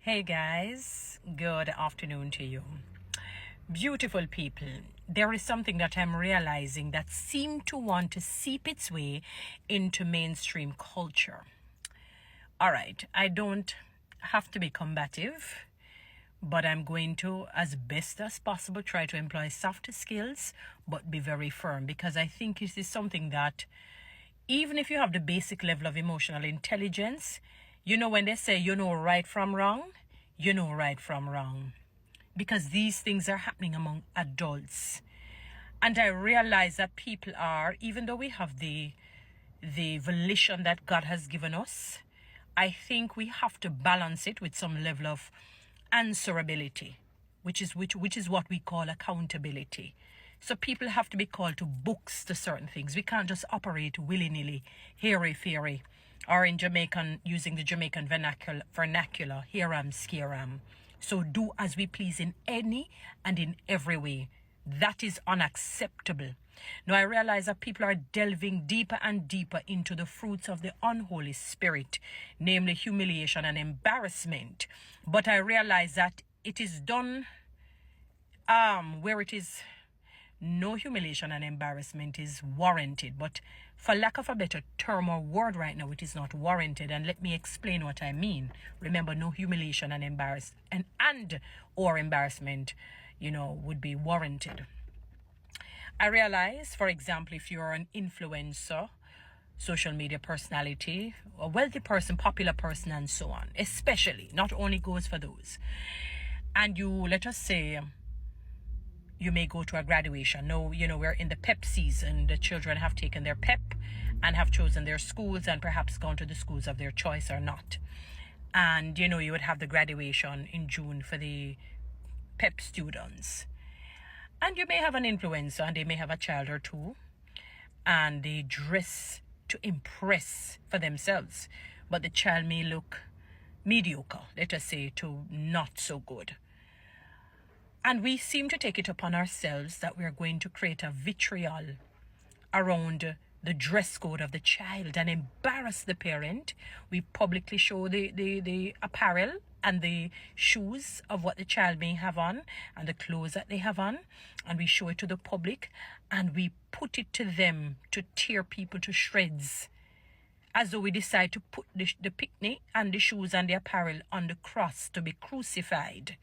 Hey guys, good afternoon to you. Beautiful people, there is something that I'm realizing that seems to want to seep its way into mainstream culture. All right, I don't have to be combative, but I'm going to, as best as possible, try to employ softer skills, but be very firm, because I think it is something that, even if you have the basic level of emotional intelligence, you know, when they say you know right from wrong, you know right from wrong. Because these things are happening among adults. And I realize that people are, even though we have the volition that God has given us, I think we have to balance it with some level of answerability, which is what we call accountability. So people have to be called to books to certain things. We can't just operate willy-nilly, hairy-fairy, or in Jamaican, using the Jamaican vernacular, here-am, scare-am. So do as we please in any and in every way. That is unacceptable. Now I realize that people are delving deeper and deeper into the fruits of the unholy spirit, namely humiliation and embarrassment. But I realize that it is done where it is no humiliation and embarrassment is warranted, but for lack of a better term or word right now, it is not warranted. And let me explain what I mean. Remember, no humiliation and or embarrassment, would be warranted. I realize, for example, if you're an influencer, social media personality, a wealthy person, popular person, and so on, especially, not only goes for those, and you, let us say, you may go to a graduation. No, we're in the PEP season. The children have taken their PEP and have chosen their schools and perhaps gone to the schools of their choice or not. And, you would have the graduation in June for the PEP students. And you may have an influencer and they may have a child or two. And they dress to impress for themselves. But the child may look mediocre, let us say, to not so good. And we seem to take it upon ourselves that we are going to create a vitriol around the dress code of the child and embarrass the parent. We publicly show the apparel and the shoes of what the child may have on and the clothes that they have on. And we show it to the public and we put it to them to tear people to shreds. As though we decide to put the picnic and the shoes and the apparel on the cross to be crucified.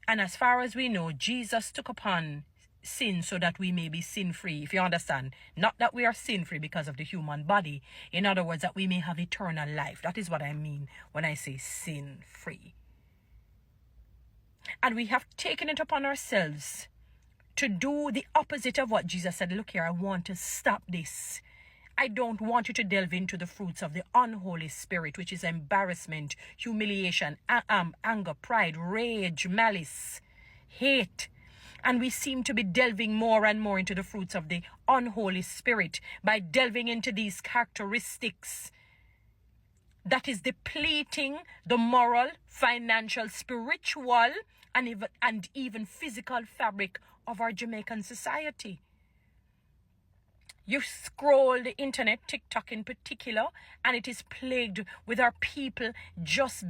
And as far as we know, Jesus took upon sin so that we may be sin-free, if you understand. Not that we are sin-free because of the human body. In other words, that we may have eternal life. That is what I mean when I say sin-free. And we have taken it upon ourselves to do the opposite of what Jesus said. Look here, I want to stop this. I don't want you to delve into the fruits of the unholy spirit, which is embarrassment, humiliation, anger, pride, rage, malice, hate. And we seem to be delving more and more into the fruits of the unholy spirit by delving into these characteristics that is depleting the moral, financial, spiritual, and even physical fabric of our Jamaican society. You scroll the internet, TikTok in particular, and it is plagued with our people just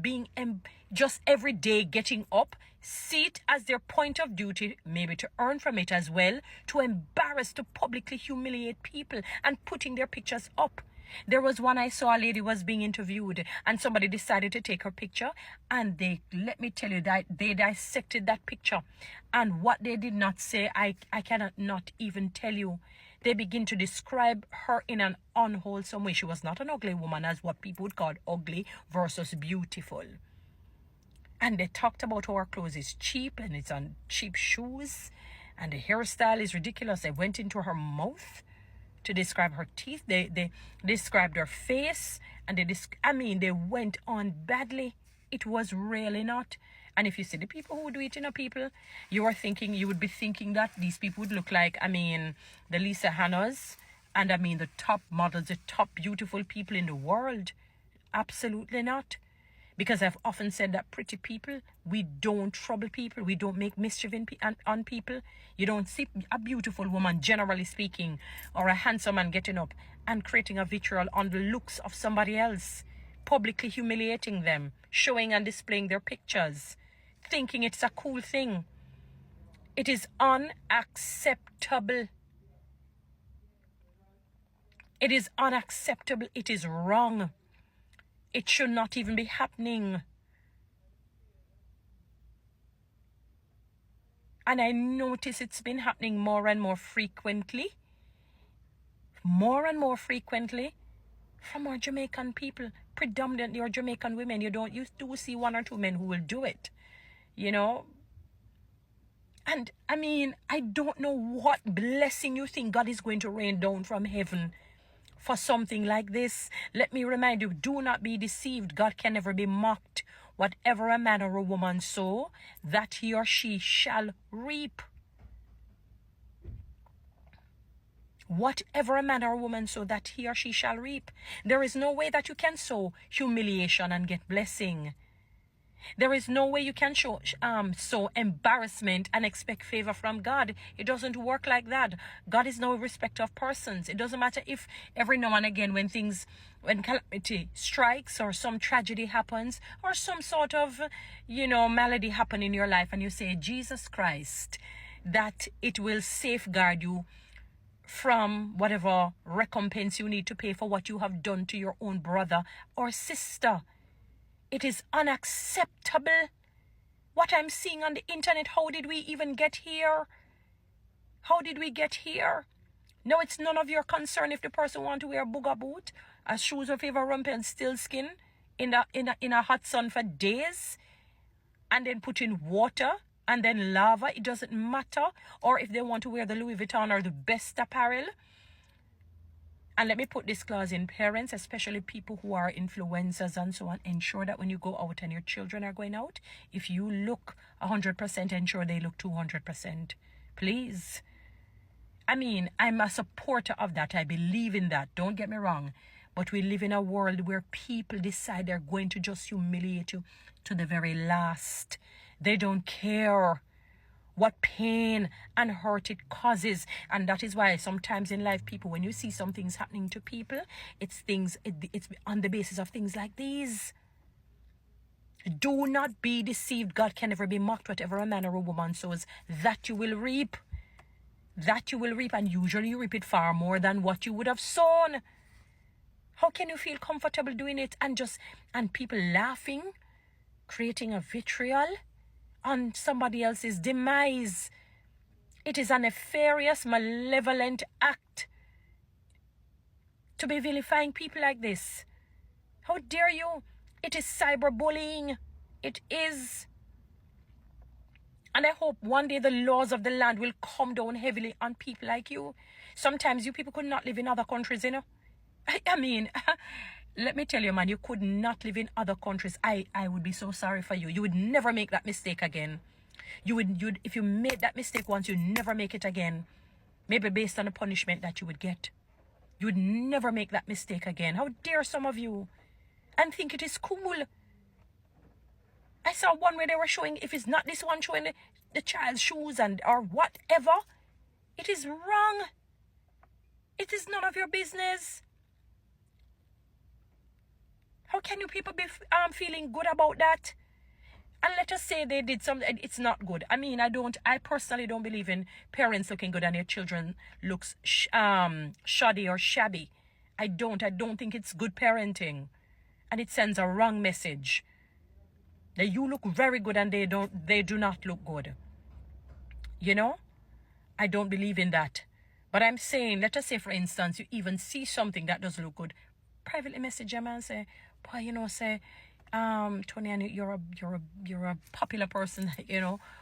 every day getting up, see it as their point of duty, maybe to earn from it as well, to embarrass, to publicly humiliate people and putting their pictures up. There was one I saw, a lady was being interviewed and somebody decided to take her picture and let me tell you that they dissected that picture. And what they did not say, I cannot not even tell you. They begin to describe her in an unwholesome way. She was not an ugly woman, as what people would call ugly versus beautiful. And they talked about how her clothes is cheap and it's on cheap shoes and the hairstyle is ridiculous. They went into her mouth to describe her teeth. They described her face and they went on badly. It was really not. And if you see the people who do it, people, you would be thinking that these people would look like, the Lisa Hannas and the top models, the top beautiful people in the world. Absolutely not. Because I've often said that pretty people, we don't trouble people. We don't make mischief on people. You don't see a beautiful woman, generally speaking, or a handsome man getting up and creating a vitriol on the looks of somebody else. publicly humiliating them, showing and displaying their pictures, thinking it's a cool thing. It is unacceptable. It is unacceptable. It is wrong. It should not even be happening. And I notice it's been happening more and more frequently. More and more frequently from our Jamaican people, predominantly our Jamaican women. You do see one or two men who will do it, you know. And I mean, I don't know what blessing you think God is going to rain down from heaven for something like this. Let me remind you, do not be deceived. God can never be mocked. Whatever a man or a woman sow, that he or she shall reap. Whatever a man or a woman sow, that he or she shall reap. There is no way that you can sow humiliation and get blessing. There is no way you can sow embarrassment and expect favor from God. It doesn't work like that. God is no respecter of persons. It doesn't matter if every now and again when calamity strikes or some tragedy happens or some sort of, malady happen in your life and you say, Jesus Christ, that it will safeguard you from whatever recompense you need to pay for what you have done to your own brother or sister. It is unacceptable. What I'm seeing on the internet, how did we even get here? How did we get here? No, it's none of your concern if the person want to wear a booger boot, a shoes of favor rump and still skin in a hot sun for days, and then put in water and then lava. It doesn't matter. Or if they want to wear the Louis Vuitton or the best apparel. And let me put this clause in: parents, especially people who are influencers and so on, ensure that when you go out and your children are going out, if you look 100%, ensure they look 200%. Please. I mean, I'm a supporter of that. I believe in that. Don't get me wrong. But we live in a world where people decide they're going to just humiliate you to the very last. They don't care what pain and hurt it causes. And that is why sometimes in life, people, when you see some things happening to people, it's on the basis of things like these. Do not be deceived. God can never be mocked. Whatever a man or a woman sows, that you will reap. That you will reap, and usually you reap it far more than what you would have sown. How can you feel comfortable doing it and people laughing, creating a vitriol on somebody else's demise? It is a nefarious, malevolent act to be vilifying people like this. How dare you? It is cyberbullying. It is. And I hope one day the laws of the land will come down heavily on people like you. Sometimes you people could not live in other countries, I mean, let me tell you, man, you could not live in other countries. I would be so sorry for you. You would never make that mistake again. You'd if you made that mistake once, you'd never make it again. Maybe based on the punishment that you would get. You would never make that mistake again. How dare some of you and think it is cool? I saw one where they were showing, if it's not this one showing the child's shoes or whatever, it is wrong. It is none of your business. How can you people be feeling good about that? And let us say they did something, it's not good. I mean, I personally don't believe in parents looking good and their children looks shoddy or shabby. I don't think it's good parenting. And it sends a wrong message. That you look very good and they do not look good. I don't believe in that. But I'm saying, let us say for instance, you even see something that doesn't look good. Privately message them and say, boy, Toni-Ann, you're a popular person,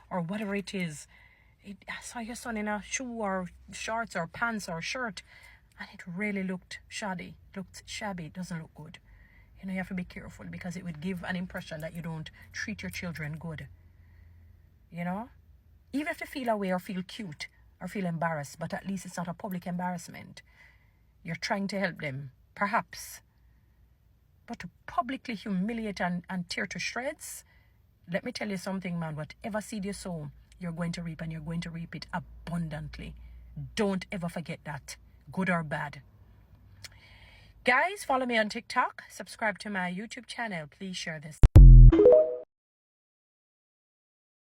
or whatever it is. I saw your son in a shoe or shorts or pants or shirt, and it really looked shabby. It doesn't look good. You have to be careful because it would give an impression that you don't treat your children good. Even if they feel away or feel cute or feel embarrassed, but at least it's not a public embarrassment. You're trying to help them, perhaps. But to publicly humiliate and tear to shreds, let me tell you something, man. Whatever seed you sow, you're going to reap, and you're going to reap it abundantly. Don't ever forget that, good or bad. Guys, follow me on TikTok, subscribe to my YouTube channel. Please share this.